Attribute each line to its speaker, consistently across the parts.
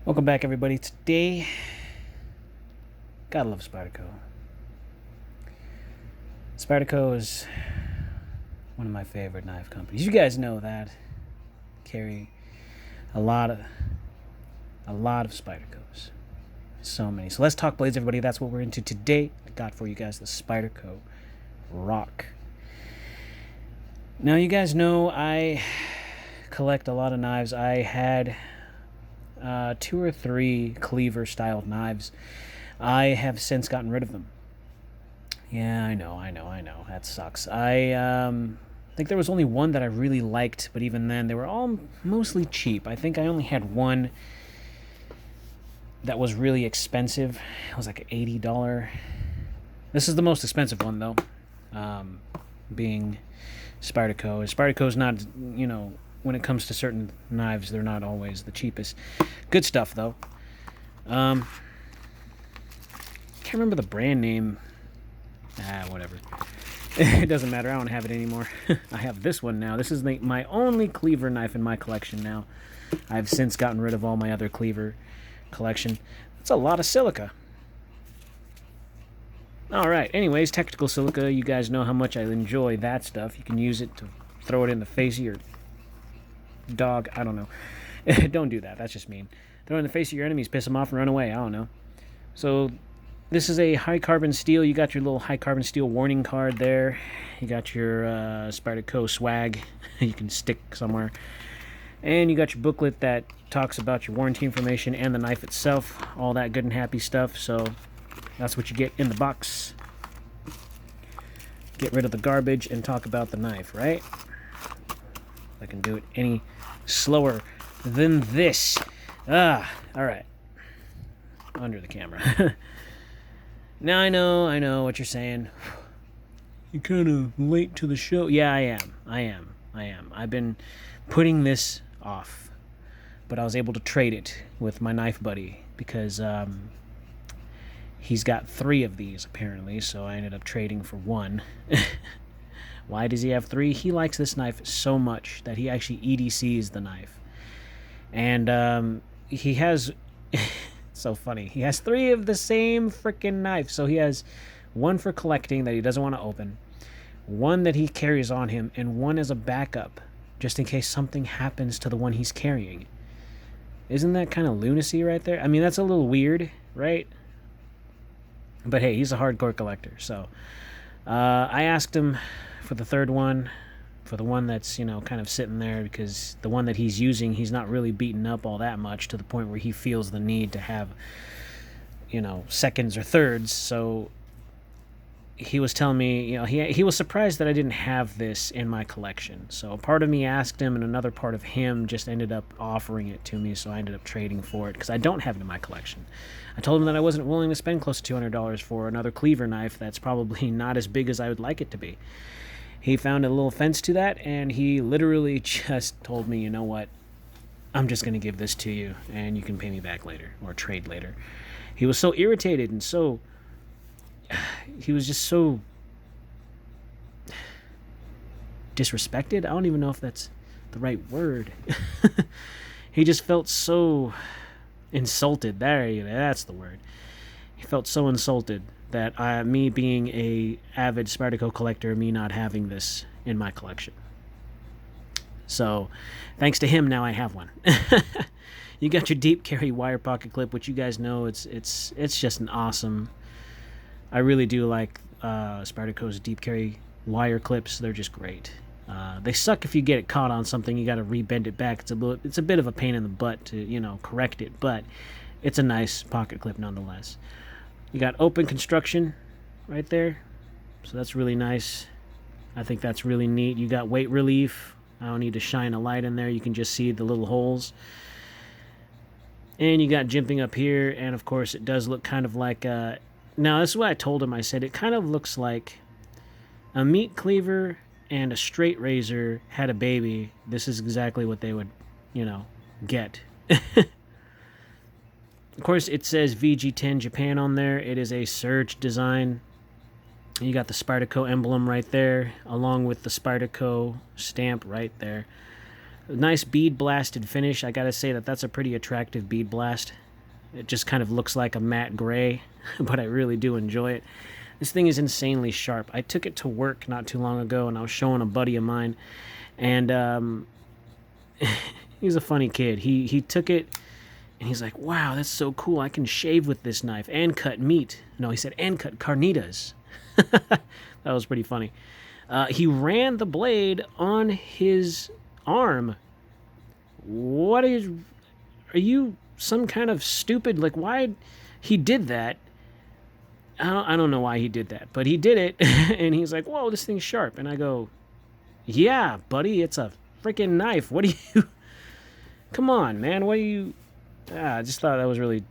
Speaker 1: Welcome back, everybody. Today, gotta love Spyderco. Spyderco is one of my favorite knife companies. You guys know that. Carry a lot of Spydercos. So many. So let's talk blades, everybody. That's what we're into today. I got for you guys the Spyderco Roc. Now, you guys know I collect a lot of knives. I had 2 or 3 cleaver styled knives. I have since gotten rid of them. Yeah, I know. That sucks. I think there was only one that I really liked, but even then, they were all mostly cheap. I think I only had one that was really expensive. It was like $80. This is the most expensive one, though, being Spyderco. Spyderco's not, when it comes to certain knives, they're not always the cheapest. Good stuff, though. Can't remember the brand name. Whatever. It doesn't matter. I don't have it anymore. I have this one now. This is my only cleaver knife in my collection now. I've since gotten rid of all my other cleaver collection. That's a lot of silica. Alright, anyways, technical silica. You guys know how much I enjoy that stuff. You can use it to throw it in the face of your dog. I don't know. Don't do that. That's just mean. Throw it in the face of your enemies, piss them off, and run away. I don't know. So, this is a high carbon steel. You got your little high carbon steel warning card there. You got your Spyderco swag you can stick somewhere. And you got your booklet that talks about your warranty information and the knife itself. All that good and happy stuff. So, that's what you get in the box. Get rid of the garbage and talk about the knife, right? I can do it any slower than this. Alright. Under the camera. Now I know what you're saying. You're kind of late to the show. Yeah, I am. I've been putting this off. But I was able to trade it with my knife buddy because he's got 3 of these apparently, so I ended up trading for 1. Why does he have 3? He likes this knife so much that he actually EDCs the knife. And he has... so funny. He has 3 of the same freaking knife. So he has 1 for collecting that he doesn't want to open, 1 that he carries on him, and 1 as a backup, just in case something happens to the one he's carrying. Isn't that kind of lunacy right there? I mean, that's a little weird, right? But hey, he's a hardcore collector. So I asked him for the 3rd one, for the one that's, kind of sitting there, because the one that he's using, he's not really beaten up all that much to the point where he feels the need to have, seconds or thirds. So he was telling me, he was surprised that I didn't have this in my collection. So a part of me asked him, and another part of him just ended up offering it to me, so I ended up trading for it, because I don't have it in my collection. I told him that I wasn't willing to spend close to $200 for another cleaver knife that's probably not as big as I would like it to be. He found a little fence to that, and he literally just told me, you know what, I'm just going to give this to you, and you can pay me back later, or trade later. He was so irritated, and he was just so disrespected. I don't even know if that's the right word. He just felt so insulted. That's the word. He felt so insulted that me being a avid Spyderco collector, me not having this in my collection. So, thanks to him, now I have one. You got your deep carry wire pocket clip, which you guys know it's just an awesome. I really do like Spyderco's deep carry wire clips. They're just great. They suck if you get it caught on something. You got to rebend it back. It's a bit of a pain in the butt to correct it, but it's a nice pocket clip nonetheless. You got open construction right there, so that's really nice. I think that's really neat. You got weight relief. I don't need to shine a light in there. You can just see the little holes. And you got jimping up here, and of course it does look kind of like now this is what I told him. I said it kind of looks like a meat cleaver and a straight razor had a baby. This is exactly what they would, get. Of course, it says VG10 Japan on there. It is a Surge design. You got the Spyderco emblem right there, along with the Spyderco stamp right there. Nice bead blasted finish. I gotta say that that's a pretty attractive bead blast. It just kind of looks like a matte gray, but I really do enjoy it. This thing is insanely sharp. I took it to work not too long ago, and I was showing a buddy of mine, and he's a funny kid. He took it, and he's like, wow, that's so cool. I can shave with this knife and cut meat. No, he said, and cut carnitas. That was pretty funny. He ran the blade on his arm. Are you some kind of stupid, like, why he did that? I don't know why he did that, but he did it. And he's like, whoa, this thing's sharp. And I go, yeah, buddy, it's a freaking knife. What do you, come on, man, what do you, I just thought that was really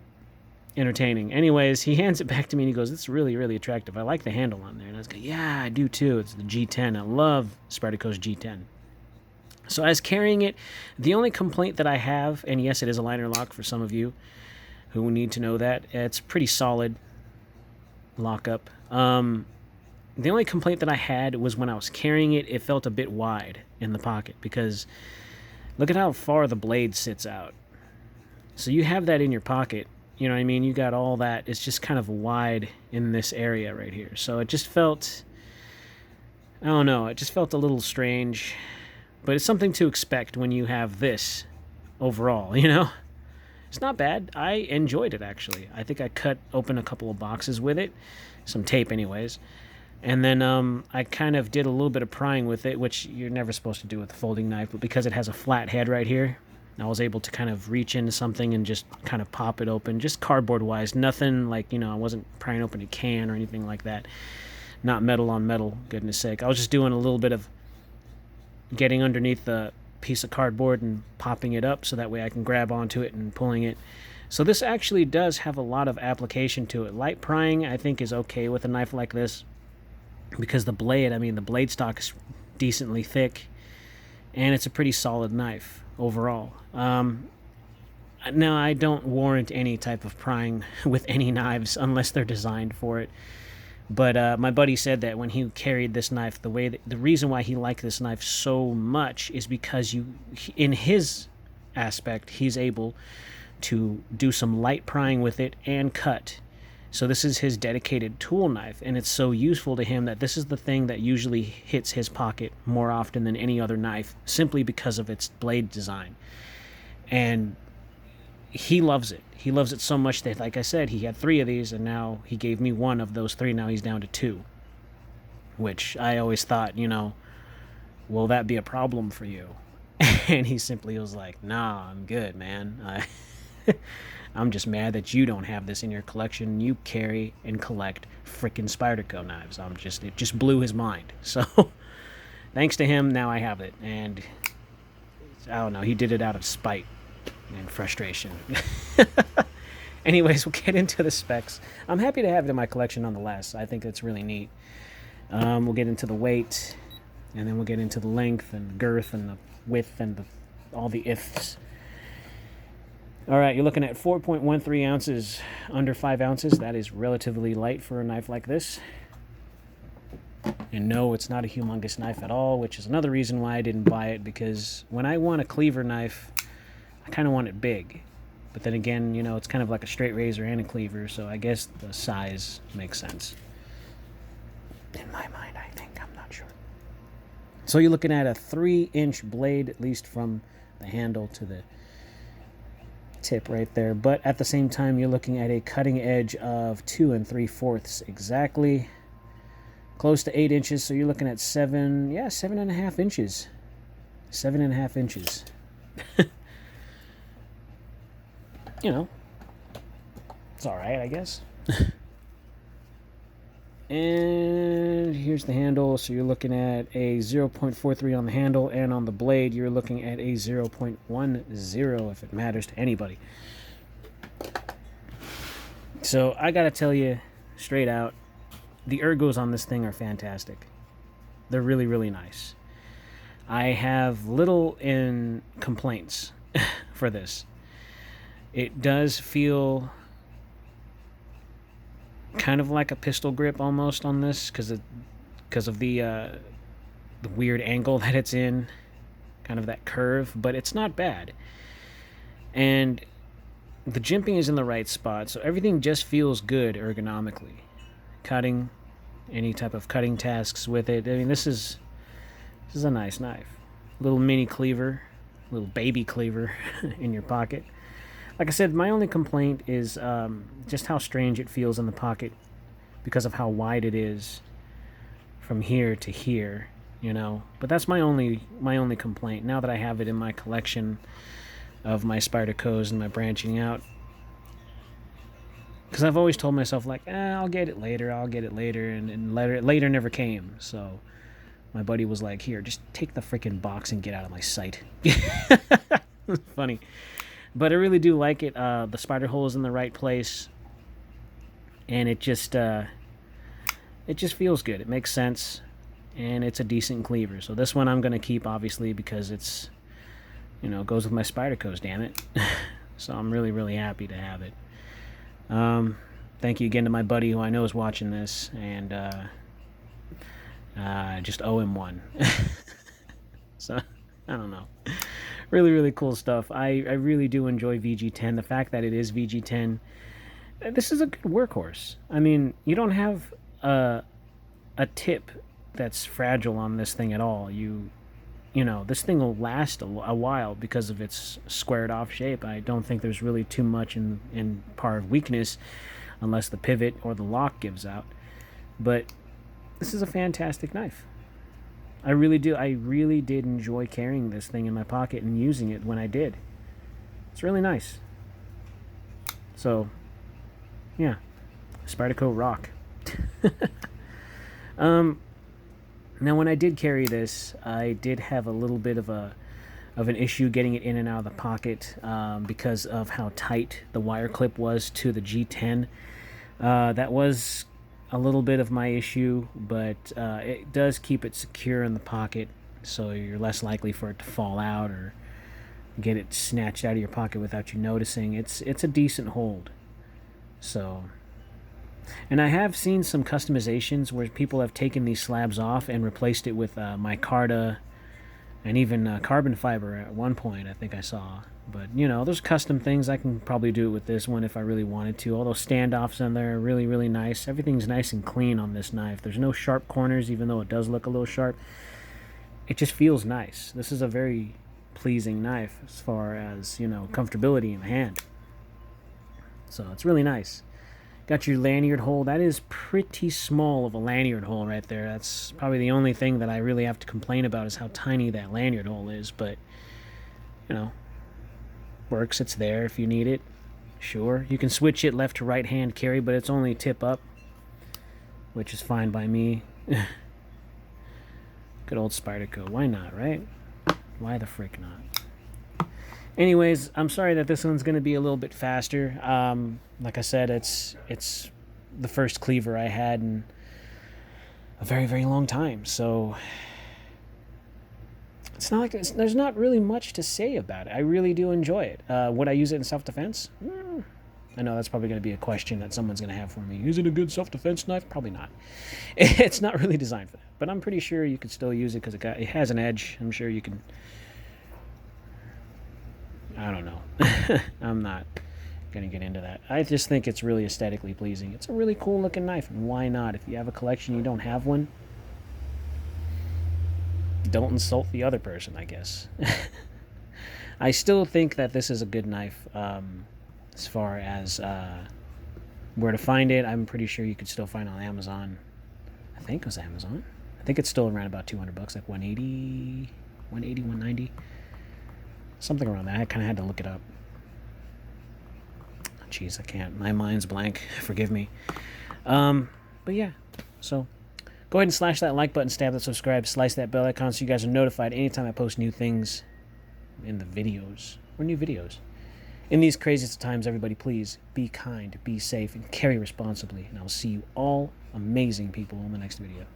Speaker 1: entertaining. Anyways, he hands it back to me and he goes, it's really, really attractive. I like the handle on there. And I was like, yeah, I do too. It's the G10. I love Spyderco's G10. So as carrying it, the only complaint that I have, and yes, it is a liner lock for some of you who need to know that, it's pretty solid lockup. The only complaint that I had was when I was carrying it, it felt a bit wide in the pocket because look at how far the blade sits out. So you have that in your pocket, you know what I mean? You got all that. It's just kind of wide in this area right here. So it just felt, I don't know, it just felt a little strange. But it's something to expect when you have this overall, you know? It's not bad. I enjoyed it, actually. I think I cut open a couple of boxes with it. Some tape, anyways. And then I kind of did a little bit of prying with it, which you're never supposed to do with a folding knife. But because it has a flat head right here, I was able to kind of reach into something and just kind of pop it open. Just cardboard-wise. Nothing like, you know, I wasn't prying open a can or anything like that. Not metal on metal, goodness sake. I was just doing a little bit of getting underneath the piece of cardboard and popping it up so that way I can grab onto it and pulling it. So this actually does have a lot of application to it. Light prying, I think, is okay with a knife like this because the blade, I mean, the blade stock is decently thick and it's a pretty solid knife overall. Now, I don't warrant any type of prying with any knives unless they're designed for it. But my buddy said that when he carried this knife, the reason why he liked this knife so much is because in his aspect, he's able to do some light prying with it and cut. So this is his dedicated tool knife, and it's so useful to him that this is the thing that usually hits his pocket more often than any other knife, simply because of its blade design. And he loves it. He loves it so much that, like I said, he had 3 of these, and now he gave me 1 of those 3. Now he's down to 2. Which I always thought, you know, will that be a problem for you? And he simply was like, nah, I'm good, man. I'm just mad that you don't have this in your collection. You carry and collect frickin' Spyderco knives. It just blew his mind. So, thanks to him, now I have it. And, I don't know, he did it out of spite and frustration. Anyways, we'll get into the specs. I'm happy to have it in my collection nonetheless. I think it's really neat. We'll get into the weight, and then we'll get into the length and the girth and the width and all the ifs. All right, you're looking at 4.13 ounces, under 5 ounces. That is relatively light for a knife like this. And no, it's not a humongous knife at all, which is another reason why I didn't buy it, because when I want a cleaver knife, I kind of want it big. But then again, you know, it's kind of like a straight razor and a cleaver, so I guess the size makes sense. In my mind, I think. I'm not sure. So you're looking at a 3-inch blade, at least from the handle to the tip right there. But at the same time, you're looking at a cutting edge of 2 3/4 exactly. Close to 8 inches, so you're looking at 7.5 inches. 7.5 inches. You know, it's all right, I guess. And here's the handle. So you're looking at a 0.43 on the handle, and on the blade, you're looking at a 0.10 if it matters to anybody. So I gotta tell you straight out, the ergos on this thing are fantastic. They're really, really nice. I have little in complaints for this. It does feel kind of like a pistol grip almost on this because of the weird angle that it's in. kind of that curve, but it's not bad. And the jimping is in the right spot, so everything just feels good ergonomically. Cutting, any type of cutting tasks with it. I mean, this is a nice knife. Little mini cleaver, little baby cleaver in your pocket. Like I said, my only complaint is just how strange it feels in the pocket because of how wide it is from here to here, you know. But that's my only complaint. Now that I have it in my collection of my Spydercos and my branching out, because I've always told myself, like, I'll get it later, and later never came. So my buddy was like, here, just take the freaking box and get out of my sight. Funny. But I really do like it. The spider hole is in the right place, and it just feels good. It makes sense, and it's a decent cleaver. So this one I'm going to keep, obviously, because it's, you know, it goes with my Spydercos, damn it. So I'm really, really happy to have it. Thank you again to my buddy who I know is watching this, and I just owe him one. So, I don't know. Really, really cool stuff. I really do enjoy VG10. The fact that it is VG10, this is a good workhorse. I mean, you don't have a tip that's fragile on this thing at all. You know, this thing will last a while because of its squared off shape. I don't think there's really too much in part of weakness unless the pivot or the lock gives out. But this is a fantastic knife. I really do. I really did enjoy carrying this thing in my pocket and using it when I did. It's really nice. So, yeah. Spyderco Roc. Now, when I did carry this, I did have a little bit of an issue getting it in and out of the pocket because of how tight the wire clip was to the G10. That was a little bit of my issue, but it does keep it secure in the pocket, so you're less likely for it to fall out or get it snatched out of your pocket without you noticing. It's a decent hold. So, and I have seen some customizations where people have taken these slabs off and replaced it with micarta and even carbon fiber at one point, I think I saw. But, you know, there's custom things. I can probably do it with this one if I really wanted to. All those standoffs on there are really, really nice. Everything's nice and clean on this knife. There's no sharp corners, even though it does look a little sharp. It just feels nice. This is a very pleasing knife as far as, you know, comfortability in the hand. So it's really nice. Got your lanyard hole. That is pretty small of a lanyard hole right there. That's probably the only thing that I really have to complain about is how tiny that lanyard hole is. But, you know, works. It's there if you need it. Sure. You can switch it left to right hand carry, but it's only tip up, which is fine by me. Good old Spyderco. Why not, right? Why the frick not? Anyways, I'm sorry that this one's going to be a little bit faster. Like I said, it's the first cleaver I had in a very, very long time. So it's not like there's not really much to say about it. I really do enjoy it. Would I use it in self-defense? I know that's probably going to be a question that someone's going to have for me. Is it a good self-defense knife? Probably not. It's not really designed for that. But I'm pretty sure you could still use it because it has an edge. I'm sure you can. I don't know. I'm not going to get into that. I just think it's really aesthetically pleasing. It's a really cool looking knife, and why not? If you have a collection, you don't have one, don't insult the other person, I guess. I still think that this is a good knife. As far as where to find it, I'm pretty sure you could still find it on Amazon. I think it was Amazon. I think it's still around about $200, like 180, 190. Something around that. I kind of had to look it up. Jeez, I can't. My mind's blank. Forgive me. But yeah. So go ahead and slash that like button, stab that subscribe, slice that bell icon so you guys are notified anytime I post new things in the videos. Or new videos. In these craziest of times, everybody, please be kind, be safe, and carry responsibly. And I'll see you all amazing people in the next video.